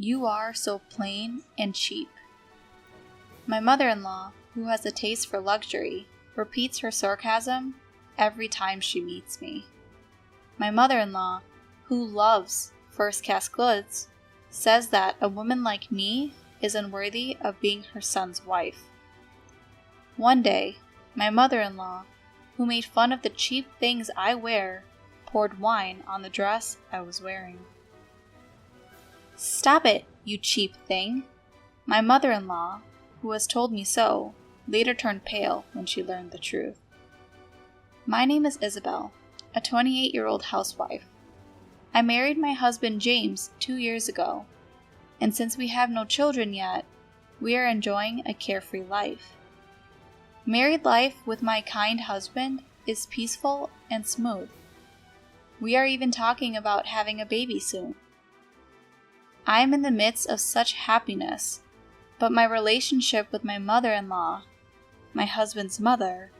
You are so plain and cheap. My mother-in-law, who has a taste for luxury, repeats her sarcasm every time she meets me. My mother-in-law, who loves first-class goods, says that a woman like me is unworthy of being her son's wife. One day, my mother-in-law, who made fun of the cheap things I wear, poured wine on the dress I was wearing. Stop it, you cheap thing! My mother-in-law, who has told me so, later turned pale when she learned the truth. My name is Isabel, a 28-year-old housewife. I married my husband James 2 years ago, and since we have no children yet, we are enjoying a carefree life. Married life with my kind husband is peaceful and smooth. We are even talking about having a baby soon. I am in the midst of such happiness, but my relationship with my mother-in-law, my husband's mother,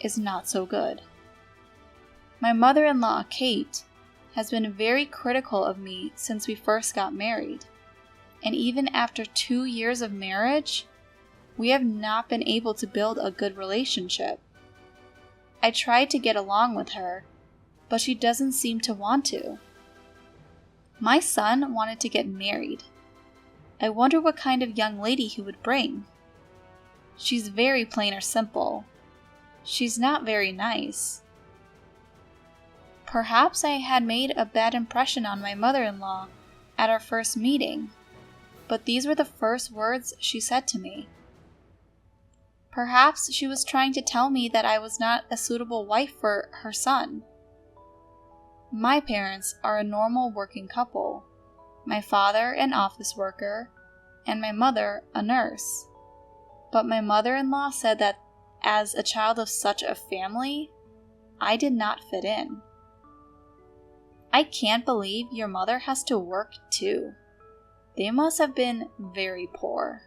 is not so good. My mother-in-law, Kate, has been very critical of me since we first got married, and even after 2 years of marriage, we have not been able to build a good relationship. I tried to get along with her, but she doesn't seem to want to. My son wanted to get married. I wonder what kind of young lady he would bring. She's very plain or simple. She's not very nice. Perhaps I had made a bad impression on my mother-in-law at our first meeting, but these were the first words she said to me. Perhaps she was trying to tell me that I was not a suitable wife for her son. My parents are a normal working couple, my father an office worker, and my mother a nurse. But my mother-in-law said that as a child of such a family, I did not fit in. I can't believe your mother has to work too. They must have been very poor.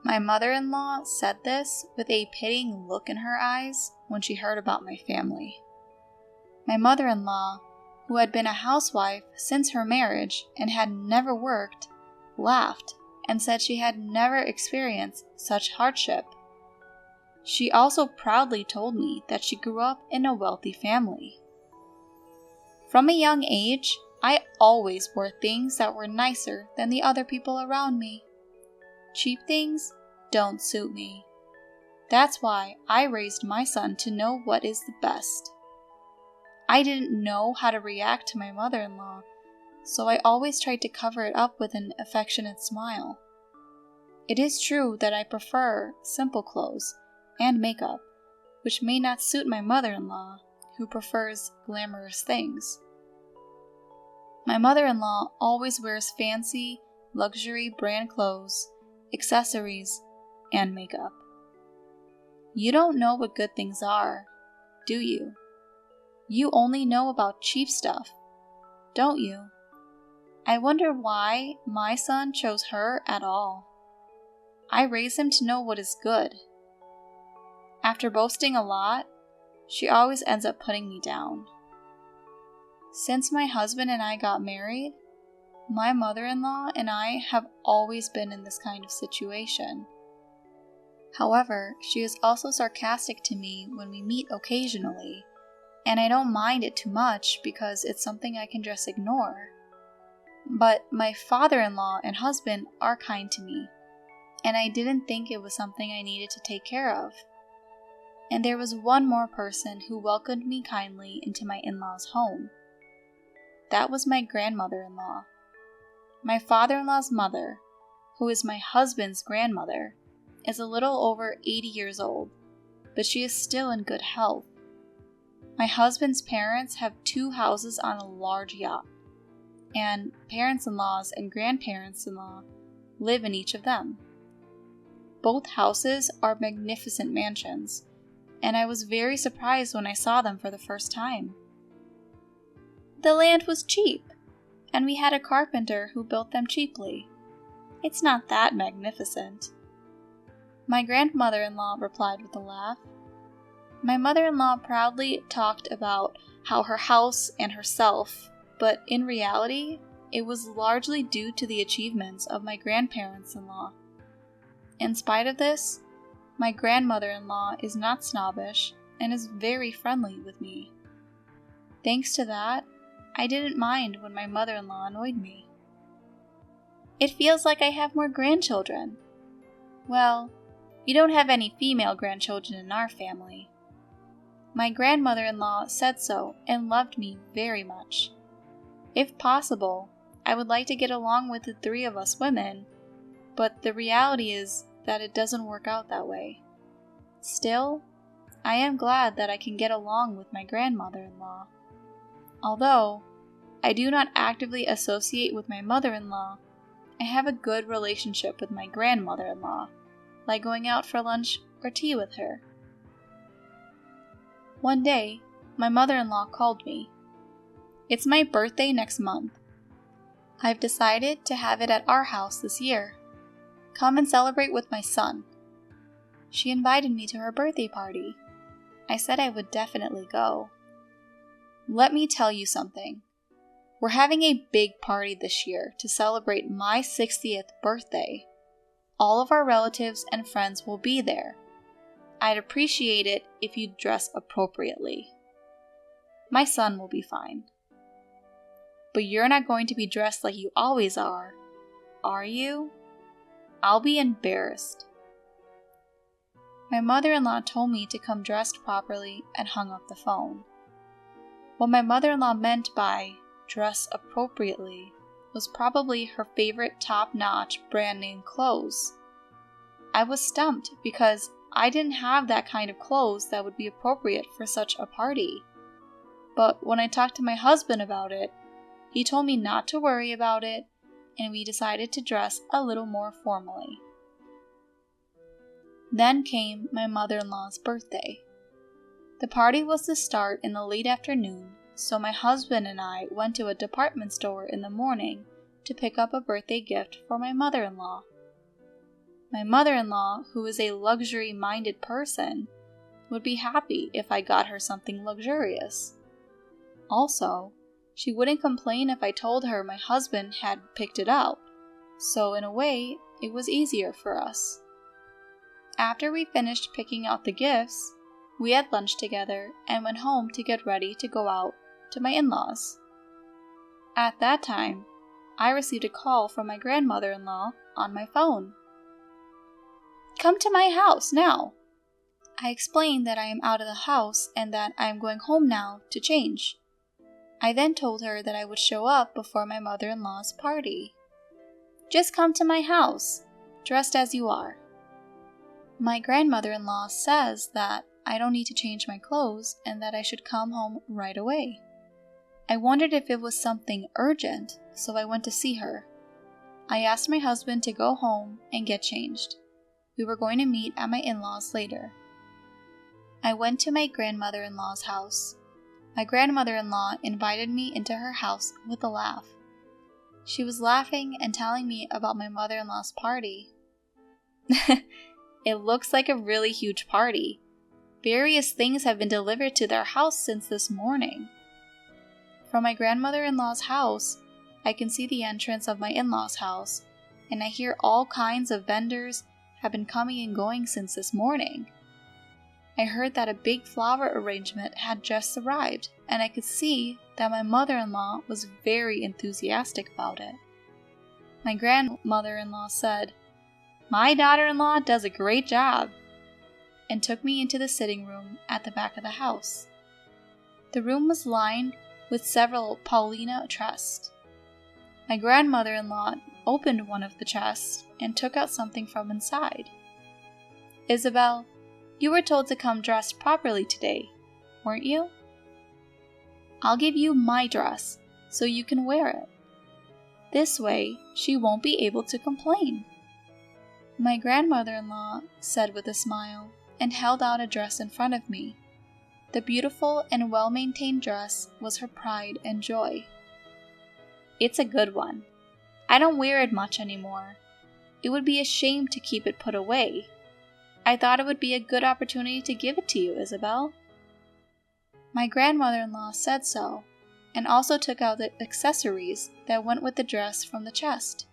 My mother-in-law said this with a pitying look in her eyes when she heard about my family. My mother-in-law, who had been a housewife since her marriage and had never worked, laughed and said she had never experienced such hardship. She also proudly told me that she grew up in a wealthy family. From a young age, I always wore things that were nicer than the other people around me. Cheap things don't suit me. That's why I raised my son to know what is the best. I didn't know how to react to my mother-in-law, so I always tried to cover it up with an affectionate smile. It is true that I prefer simple clothes and makeup, which may not suit my mother-in-law, who prefers glamorous things. My mother-in-law always wears fancy, luxury brand clothes, accessories, and makeup. You don't know what good things are, do you? You only know about cheap stuff, don't you? I wonder why my son chose her at all. I raised him to know what is good. After boasting a lot, she always ends up putting me down. Since my husband and I got married, my mother-in-law and I have always been in this kind of situation. However, she is also sarcastic to me when we meet occasionally, and I don't mind it too much because it's something I can just ignore. But my father-in-law and husband are kind to me, and I didn't think it was something I needed to take care of. And there was one more person who welcomed me kindly into my in-laws' home. That was my grandmother-in-law. My father-in-law's mother, who is my husband's grandmother, is a little over 80 years old, but she is still in good health. My husband's parents have 2 houses on a large yacht, and parents-in-laws and grandparents-in-law live in each of them. Both houses are magnificent mansions, and I was very surprised when I saw them for the first time. The land was cheap, and we had a carpenter who built them cheaply. It's not that magnificent. My grandmother-in-law replied with a laugh. My mother-in-law proudly talked about how her house and herself, but in reality, it was largely due to the achievements of my grandparents-in-law. In spite of this, my grandmother-in-law is not snobbish and is very friendly with me. Thanks to that, I didn't mind when my mother-in-law annoyed me. It feels like I have more grandchildren. Well, we don't have any female grandchildren in our family. My grandmother-in-law said so and loved me very much. If possible, I would like to get along with the three of us women, but the reality is that it doesn't work out that way. Still, I am glad that I can get along with my grandmother-in-law. Although I do not actively associate with my mother-in-law, I have a good relationship with my grandmother-in-law, like going out for lunch or tea with her. One day, my mother-in-law called me. It's my birthday next month. I've decided to have it at our house this year. Come and celebrate with my son. She invited me to her birthday party. I said I would definitely go. Let me tell you something. We're having a big party this year to celebrate my 60th birthday. All of our relatives and friends will be there. I'd appreciate it if you dress appropriately. My son will be fine. But you're not going to be dressed like you always are you? I'll be embarrassed. My mother-in-law told me to come dressed properly and hung up the phone. What my mother-in-law meant by dress appropriately was probably her favorite top-notch brand name clothes. I was stumped because I didn't have that kind of clothes that would be appropriate for such a party. But when I talked to my husband about it, he told me not to worry about it, and we decided to dress a little more formally. Then came my mother-in-law's birthday. The party was to start in the late afternoon, so my husband and I went to a department store in the morning to pick up a birthday gift for my mother-in-law. My mother-in-law, who is a luxury-minded person, would be happy if I got her something luxurious. Also, she wouldn't complain if I told her my husband had picked it out, so in a way, it was easier for us. After we finished picking out the gifts, we had lunch together and went home to get ready to go out to my in-laws. At that time, I received a call from my grandmother-in-law on my phone. Come to my house now. I explained that I am out of the house and that I am going home now to change. I then told her that I would show up before my mother-in-law's party. Just come to my house, dressed as you are. My grandmother-in-law says that I don't need to change my clothes and that I should come home right away. I wondered if it was something urgent, so I went to see her. I asked my husband to go home and get changed. We were going to meet at my in-laws later. I went to my grandmother-in-law's house. My grandmother-in-law invited me into her house with a laugh. She was laughing and telling me about my mother-in-law's party. It looks like a really huge party. Various things have been delivered to their house since this morning. From my grandmother-in-law's house, I can see the entrance of my in-law's house, and I hear all kinds of vendors have been coming and going since this morning. I heard that a big flower arrangement had just arrived, and I could see that my mother-in-law was very enthusiastic about it. My grandmother-in-law said, "My daughter-in-law does a great job," and took me into the sitting room at the back of the house. The room was lined with several Paulina chests. My grandmother-in-law opened one of the chests and took out something from inside. "Isabel, you were told to come dressed properly today, weren't you? I'll give you my dress so you can wear it. This way, she won't be able to complain." My grandmother-in-law said with a smile and held out a dress in front of me. The beautiful and well-maintained dress was her pride and joy. "It's a good one. I don't wear it much anymore. It would be a shame to keep it put away. I thought it would be a good opportunity to give it to you, Isabel." My grandmother-in-law said so, and also took out the accessories that went with the dress from the chest.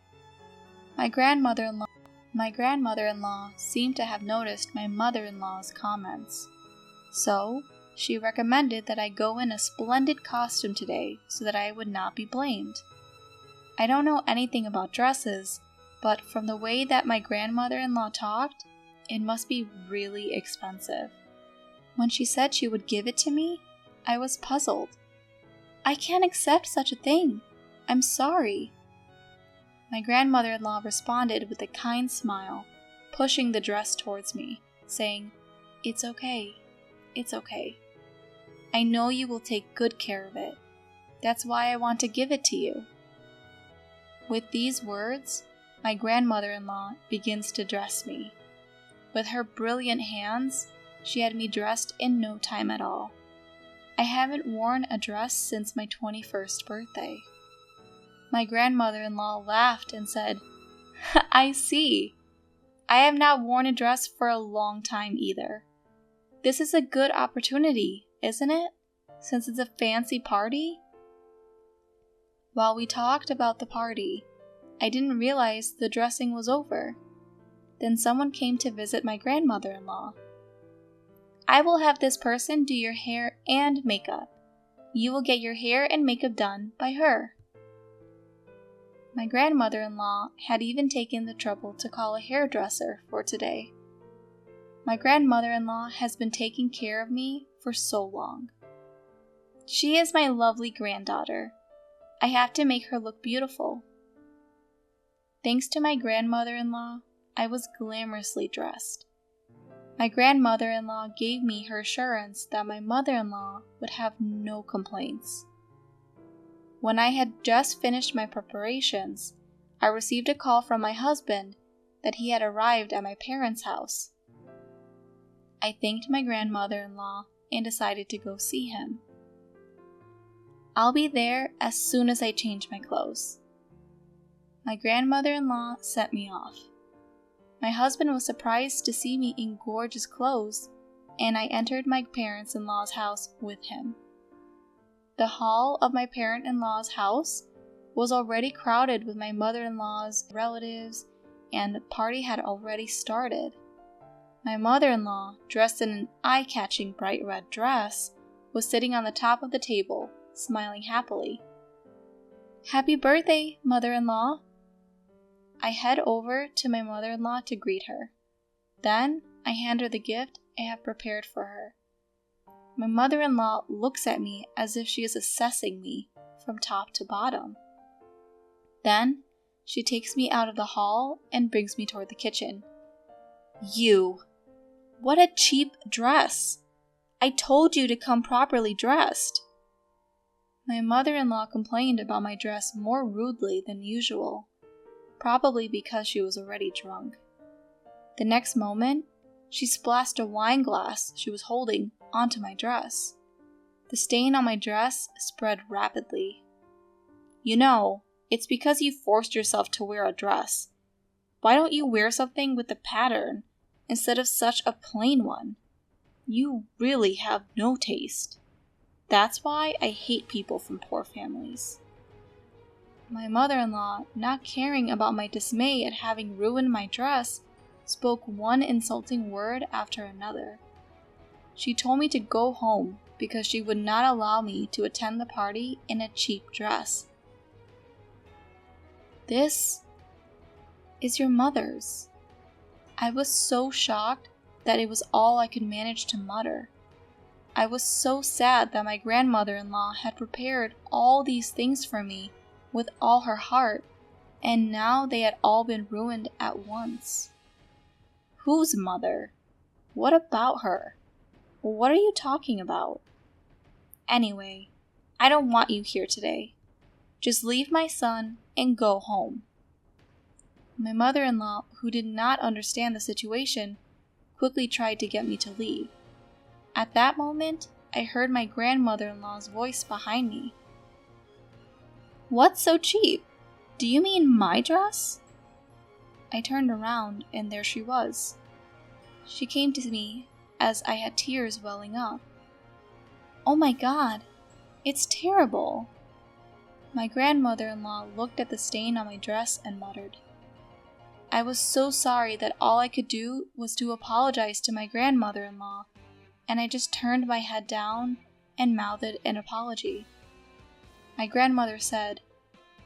My grandmother-in-law seemed to have noticed my mother-in-law's comments. So, she recommended that I go in a splendid costume today so that I would not be blamed. I don't know anything about dresses, but from the way that my grandmother-in-law talked, it must be really expensive. When she said she would give it to me, I was puzzled. I can't accept such a thing. I'm sorry. My grandmother-in-law responded with a kind smile, pushing the dress towards me, saying, "It's okay. It's okay. I know you will take good care of it. That's why I want to give it to you." With these words, my grandmother-in-law begins to dress me. With her brilliant hands, she had me dressed in no time at all. I haven't worn a dress since my 21st birthday. My grandmother-in-law laughed and said, "I see. I have not worn a dress for a long time either. This is a good opportunity, isn't it? Since it's a fancy party?" While we talked about the party, I didn't realize the dressing was over. Then someone came to visit my grandmother-in-law. "I will have this person do your hair and makeup. You will get your hair and makeup done by her." My grandmother-in-law had even taken the trouble to call a hairdresser for today. My grandmother-in-law has been taking care of me for so long. She is my lovely granddaughter. I have to make her look beautiful. Thanks to my grandmother-in-law, I was glamorously dressed. My grandmother-in-law gave me her assurance that my mother-in-law would have no complaints. When I had just finished my preparations, I received a call from my husband that he had arrived at my parents' house. I thanked my grandmother-in-law and decided to go see him. "I'll be there as soon as I change my clothes." My grandmother-in-law sent me off. My husband was surprised to see me in gorgeous clothes, and I entered my parents-in-law's house with him. The hall of my parent-in-law's house was already crowded with my mother-in-law's relatives, and the party had already started. My mother-in-law, dressed in an eye-catching bright red dress, was sitting on the top of the table, smiling happily. "Happy birthday, mother-in-law!" I head over to my mother-in-law to greet her. Then I hand her the gift I have prepared for her. My mother-in-law looks at me as if she is assessing me from top to bottom. Then she takes me out of the hall and brings me toward the kitchen. "You! What a cheap dress! I told you to come properly dressed." My mother-in-law complained about my dress more rudely than usual, probably because she was already drunk. The next moment, she splashed a wine glass she was holding onto my dress. The stain on my dress spread rapidly. "You know, it's because you forced yourself to wear a dress. Why don't you wear something with a pattern instead of such a plain one? You really have no taste. That's why I hate people from poor families." My mother-in-law, not caring about my dismay at having ruined my dress, spoke one insulting word after another. She told me to go home because she would not allow me to attend the party in a cheap dress. "This is your mother's." I was so shocked that it was all I could manage to mutter. I was so sad that my grandmother-in-law had prepared all these things for me with all her heart, and now they had all been ruined at once. Whose mother? What about her? What are you talking about? Anyway, I don't want you here today. Just leave my son and go home. My mother-in-law, who did not understand the situation, quickly tried to get me to leave. At that moment, I heard my grandmother-in-law's voice behind me. "What's so cheap? Do you mean my dress?" I turned around, and there she was. She came to me as I had tears welling up. "Oh my God, it's terrible. My grandmother-in-law looked at the stain on my dress and muttered. I was so sorry that all I could do was to apologize to my grandmother-in-law, and I just turned my head down and mouthed an apology. My grandmother said,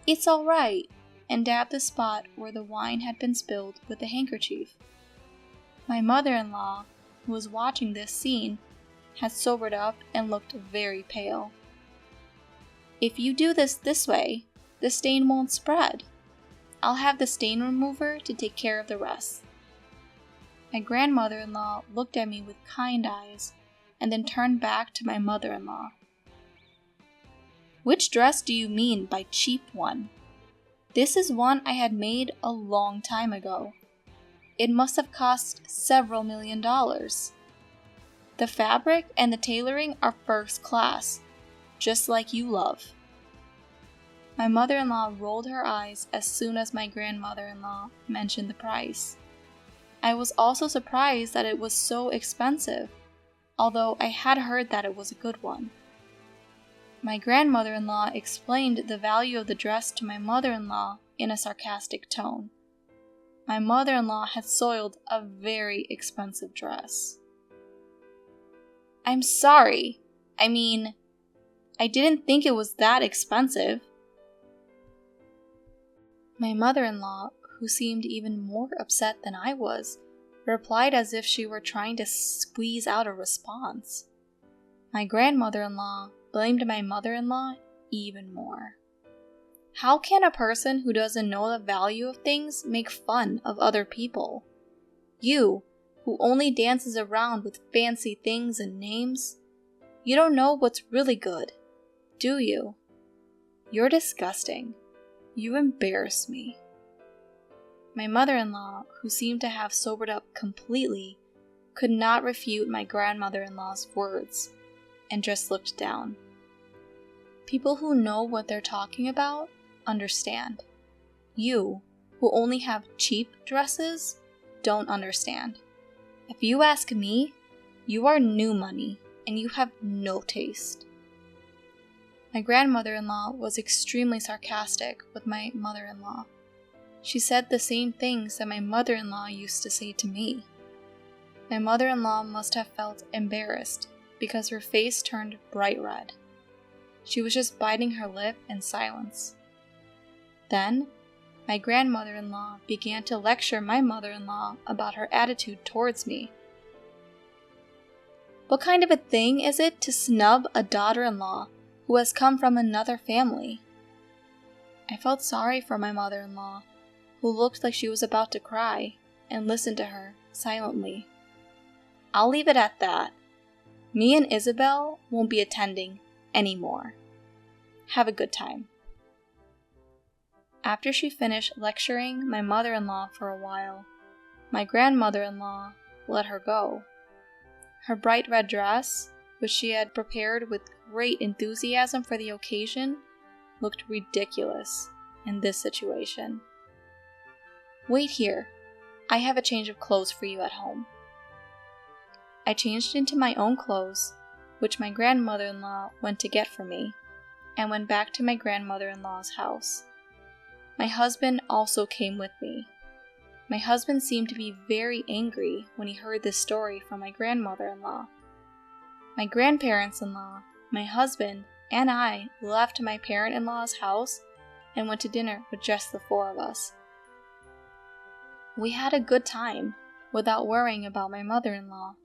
"It's all right," and dabbed the spot where the wine had been spilled with a handkerchief. My mother-in-law, who was watching this scene, had sobered up and looked very pale. "If you do this way, the stain won't spread. I'll have the stain remover to take care of the rest." My grandmother-in-law looked at me with kind eyes and then turned back to my mother-in-law. "Which dress do you mean by cheap one? This is one I had made a long time ago. It must have cost several $1,000,000. The fabric and the tailoring are first class, just like you love." My mother-in-law rolled her eyes as soon as my grandmother-in-law mentioned the price. I was also surprised that it was so expensive, although I had heard that it was a good one. My grandmother-in-law explained the value of the dress to my mother-in-law in a sarcastic tone. My mother-in-law had soiled a very expensive dress. "I'm sorry. I didn't think it was that expensive." My mother-in-law, who seemed even more upset than I was, replied as if she were trying to squeeze out a response. My grandmother-in-law blamed my mother-in-law even more. How can a person who doesn't know the value of things make fun of other people? You, who only dances around with fancy things and names, you don't know what's really good, do you? You're disgusting. You embarrass me. My mother-in-law, who seemed to have sobered up completely, could not refute my grandmother-in-law's words, and just looked down. People who know what they're talking about understand. You, who only have cheap dresses, don't understand. If you ask me, you are new money, and you have no taste. My grandmother-in-law was extremely sarcastic with my mother-in-law. She said the same things that my mother-in-law used to say to me. My mother-in-law must have felt embarrassed because her face turned bright red. She was just biting her lip in silence. Then, my grandmother-in-law began to lecture my mother-in-law about her attitude towards me. What kind of a thing is it to snub a daughter-in-law who has come from another family? I felt sorry for my mother-in-law, who looked like she was about to cry, and listened to her silently. I'll leave it at that. Me and Isabel won't be attending anymore. Have a good time. After she finished lecturing my mother-in-law for a while, my grandmother-in-law let her go. Her bright red dress, which she had prepared with great enthusiasm for the occasion, looked ridiculous in this situation. Wait here. I have a change of clothes for you at home. I changed into my own clothes, which my grandmother-in-law went to get for me, and went back to my grandmother-in-law's house. My husband also came with me. My husband seemed to be very angry when he heard this story from my grandmother-in-law. My grandparents-in-law, my husband, and I left my parent-in-law's house and went to dinner with just the four of us. We had a good time without worrying about my mother-in-law.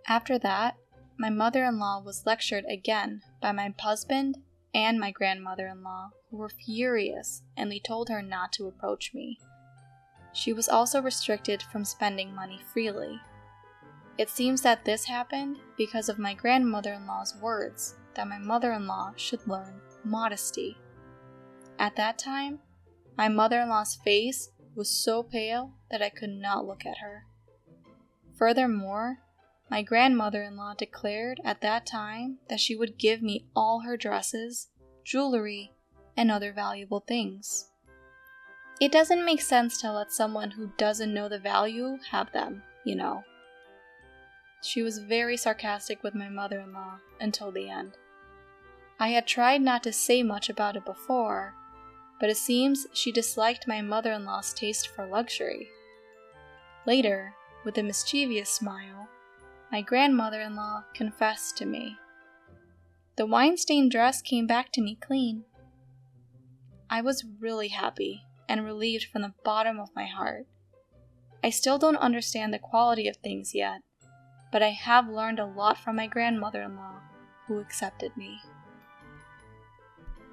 After that, my mother-in-law was lectured again by my husband and my grandmother-in-law, who were furious, and they told her not to approach me. She was also restricted from spending money freely. It seems that this happened because of my grandmother-in-law's words that my mother-in-law should learn modesty. At that time, my mother-in-law's face was so pale that I could not look at her. Furthermore, my grandmother-in-law declared at that time that she would give me all her dresses, jewelry, and other valuable things. It doesn't make sense to let someone who doesn't know the value have them, you know. She was very sarcastic with my mother-in-law until the end. I had tried not to say much about it before, but it seems she disliked my mother-in-law's taste for luxury. Later, with a mischievous smile, my grandmother-in-law confessed to me. The wine-stained dress came back to me clean. I was really happy and relieved from the bottom of my heart. I still don't understand the quality of things yet, but I have learned a lot from my grandmother-in-law, who accepted me.